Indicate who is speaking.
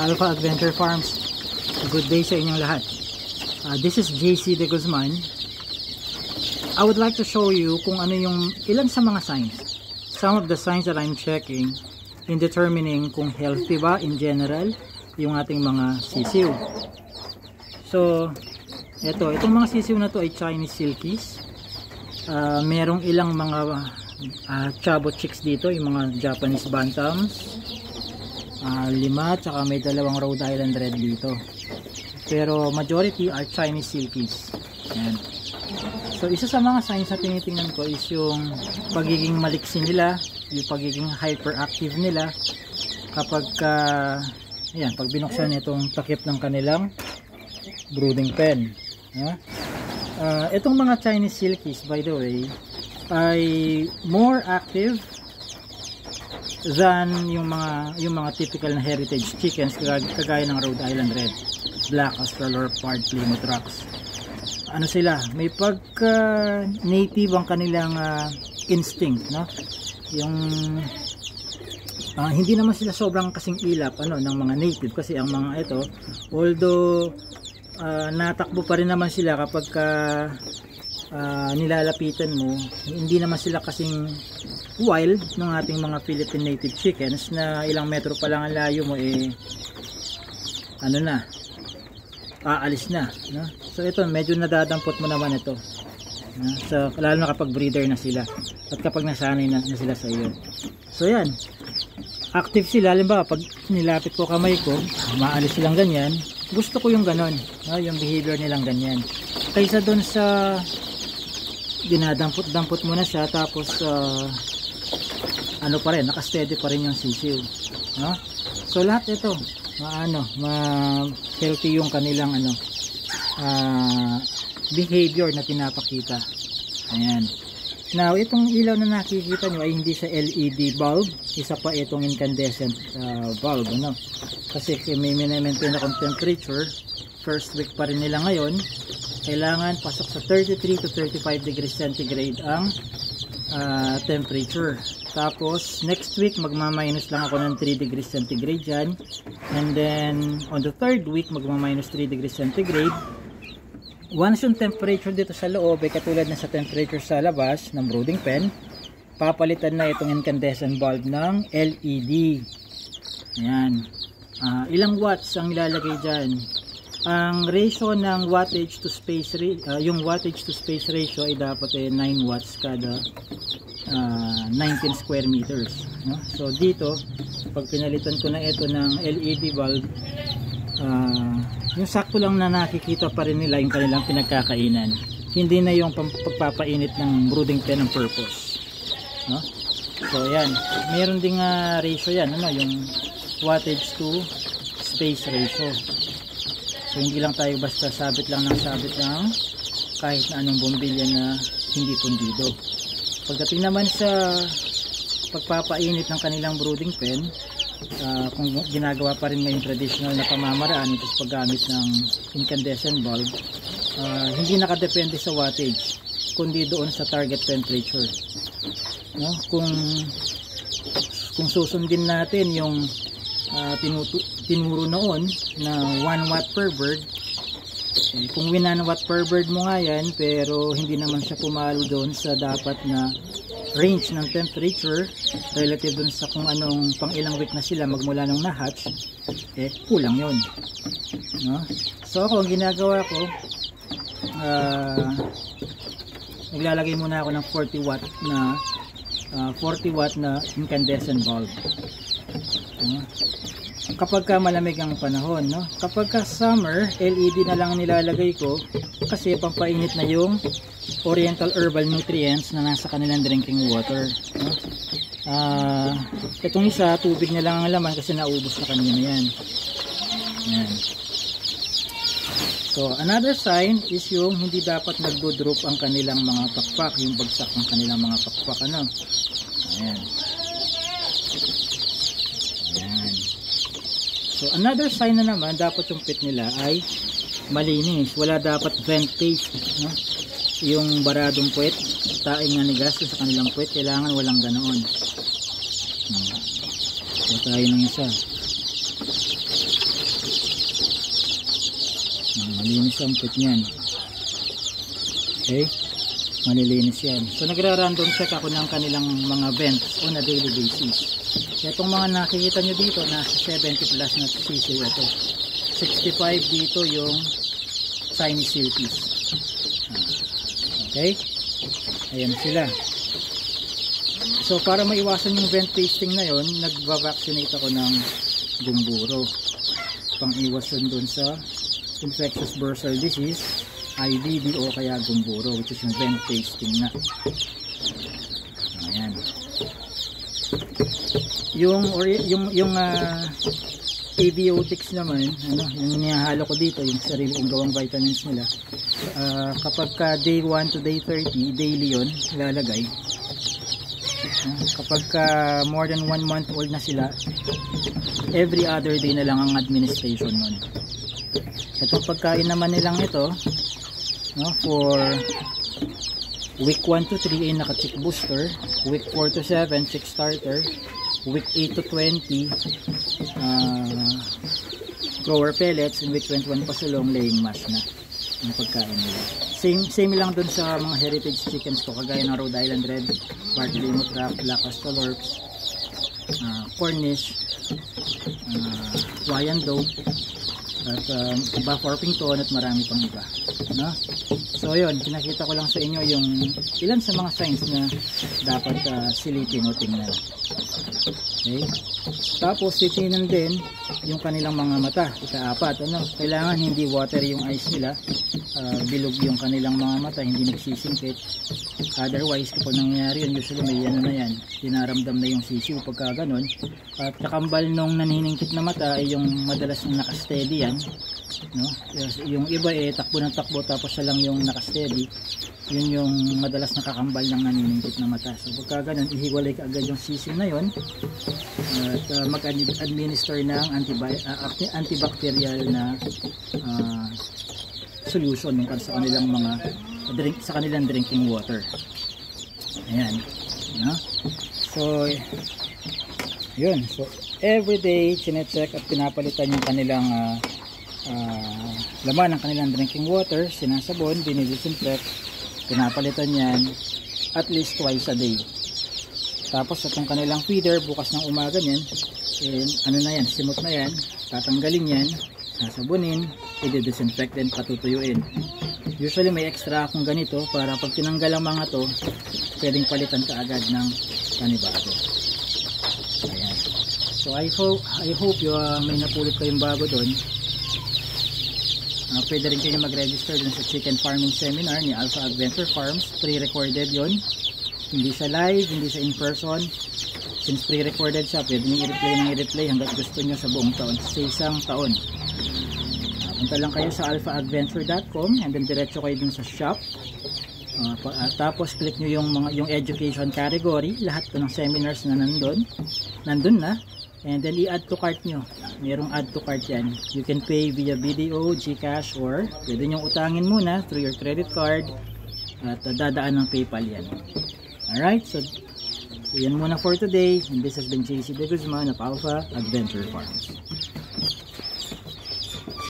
Speaker 1: Alpha Adventure Farms. Good day sa inyong lahat. This is JC De Guzman. I would like to show you kung ano yung ilan sa mga signs. Some of the signs that I'm checking in determining kung healthy ba in general yung ating mga sisiw. So, itong mga sisiw na to ay Chinese Silkies. Merong ilang mga Chabo chicks dito, yung mga Japanese Bantams. 5, tsaka may 2 Rhode Island Red dito. Pero majority are Chinese Silkies. Ayan. So isa sa mga signs na tinitingnan ko is yung pagiging maliksi nila, yung pagiging hyperactive nila kapag ayan, pag binuksan itong takip ng kanilang brooding pen. Itong mga Chinese Silkies, by the way, ay more active than yung mga typical na heritage chickens kagaya ng Rhode Island Red, Black Austral or Leopard Plymouth Rocks. Ano sila, may pagka native ang kanilang instinct, no? Yung hindi naman sila sobrang kasing ilap ng mga native, kasi ang mga ito, although natakbo pa rin naman sila kapag nilalapitan mo, hindi naman sila kasing wild ng ating mga Philippine native chickens na ilang metro pa lang ang layo mo aalis na, no? So ito, medyo nadadampot mo naman ito, no? So lalo na kapag breeder na sila at kapag nasanay na sila sa iyo. So yan, active sila. Halimbawa, pag nilapit ko kamay ko, maalis silang ganyan. Gusto ko yung ganon, no? Yung behavior nilang ganyan, kaysa doon sa dinadampot-dampot mo na siya tapos pa rin, naka-steady pa rin yung sisiw, no? So lahat ito healthy yung kanilang behavior na pinapakita. Ayan. Now, itong ilaw na nakikita nyo ay hindi sa LED bulb, isa pa itong incandescent bulb, kasi may maintain akong temperature. First week pa rin nila ngayon, kailangan pasok sa 33 to 35 degrees centigrade ang temperature. Tapos next week magma-minus lang ako ng 3 degrees centigrade dyan, and then on the 3rd week magma-minus 3 degrees centigrade. Once yung temperature dito sa loob ay katulad na sa temperature sa labas ng brooding pen, papalitan na itong incandescent bulb ng LED. Ayan. Ilang watts ang ilalagay dyan? Ang ratio ng wattage to space yung wattage to space ratio ay dapat 9 watts kada 19 square meters, no? So dito, pag pinalitan ko na ito ng LED bulb, yung sakto lang na nakikita pa rin nila yung kanilang pinagkakainan, hindi na yung pagpapainit ng brooding pen ng purpose, no? So yan, meron ding ratio yan, yung wattage to space ratio. So hindi lang tayo basta sabit lang kahit na anong bombilya na hindi pundido. Pagdating naman sa pagpapainit ng kanilang brooding pen, kung ginagawa pa rin ngayong traditional na pamamaraan, ito sa paggamit ng incandescent bulb, hindi nakadepende sa wattage, kundi doon sa target temperature, no? Kung susundin natin yung tinuro noon na 1 watt per bird, kung 1 watt per bird mo nga yan, pero hindi naman siya pumalo doon sa dapat na range ng temperature relative doon sa kung anong pang ilang week na sila magmula nung na-hatch, kulang yun, no? So ako, ang ginagawa ko, naglalagay muna ako ng 40 watt na incandescent bulb, no? Kapag malamig ang panahon, no? Kapag summer, LED na lang nilalagay ko kasi pampainit na yung oriental herbal nutrients na nasa kanilang drinking water, no? Itong isa, tubig na lang ang laman kasi naubos na kanina yan. Yan. So another sign is yung hindi dapat nagdo-drop ang kanilang mga pakpak, yung bagsak ng kanilang mga pakpak, Ayan. So another sign na naman, dapat yung pit nila ay malinis. Wala dapat vent paste, no? Yung baradong puwet, taing nga ni gas sa kanilang puwet, kailangan walang ganoon. So tayo ng isa. Malinis ang pit niyan. Okay? Malilinis yan. So nagra-random check ako ng kanilang mga vents on a daily basis. Itong mga nakikita nyo dito, nasa 70 plus na cc ito. 65 dito yung Chinese silkies. Okay? Ayan sila. So para maiwasan yung vent pasting na yon, nagva-vaccinate ako ng gumburo. Pang-iwas yun dun sa infectious bursal disease, IBD o kaya gumburo, which is yung vent pasting na. Ayan. Yung abiotics naman, yung nihahalo ko dito, yung sarili kong gawang vitamins nila. Kapag ka day 1 to day 30, daily yun, ilalagay. Kapag ka more than 1 month old na sila, every other day na lang ang administration nun. Itong pagkain naman nilang ito, for week 1 to 3 ay naka-chick booster, week 4 to 7 chick starter, week 8 to 20 grower pellets, and week 21 pasulong laying mash na ang pagkain nila. Same lang dun sa mga heritage chickens ko, kagaya ng Rhode Island Red, Bartolomeo Trap, Black Ascalorps, Cornish, Wyandotte, at Buff Orpington, at marami pang iba. So yun, pinakita ko lang sa inyo yung ilan sa mga signs na dapat silipin o tingnan. Okay? Tapos titingnan din yung kanilang mga mata, ika-apat. Kailangan hindi watery yung eyes nila, bilog yung kanilang mga mata, hindi nagsisingkit. Otherwise, kapag nangyayari yun, usually may na yan, dinaramdam na yung sisiw pagka ganun. At kakambal nung naniningkit na mata ay yung madalas yung nakasteady yan. Yung iba takbo ng takbo tapos siya lang yung nakasteady. Yun yung madalas nakakambal ng naniningkit na mata. So pagka ganun, ihiwalay ka agad yung sisiw na yun at mag-administer ng antibacterial na solution sa kanilang mga sa kanilang drinking water. Ayan. So yun. So everyday chinecheck at pinapalitan yung kanilang laman ng kanilang drinking water, sinasabon, dinidisinfect, pinapalitan yan at least twice a day. Tapos itong kanilang feeder, bukas ng umaga niyan, simot na yan, tatanggalin yan, sasabunin, i-disinfect din, patutuyuin. Usually may extra akong ganito para pag tinanggal ang mga to, pwedeng palitan ka agad ng panibago. Ayan. So I hope may napulot kayong bago doon. Pwede rin kayo mag-register dun sa chicken farming seminar ni Alpha Adventure Farms. Pre-recorded yon. Hindi siya live, hindi siya in person. Since pre-recorded siya, pwede nyo i-replay hanggat gusto nyo sa buong taon, sa isang taon. Punta lang kayo sa alphaadventure.com and then diretso kayo dun sa shop. Tapos click nyo yung education category. Lahat po ng seminars na nandun na. And then i-add to cart nyo. Merong add to cart yan. You can pay via BDO, GCash, or pwede nyo utangin muna through your credit card at dadaan ng PayPal yan. Alright, so yan muna for today. And this has been JC De Guzman of Alpha Adventure Farms.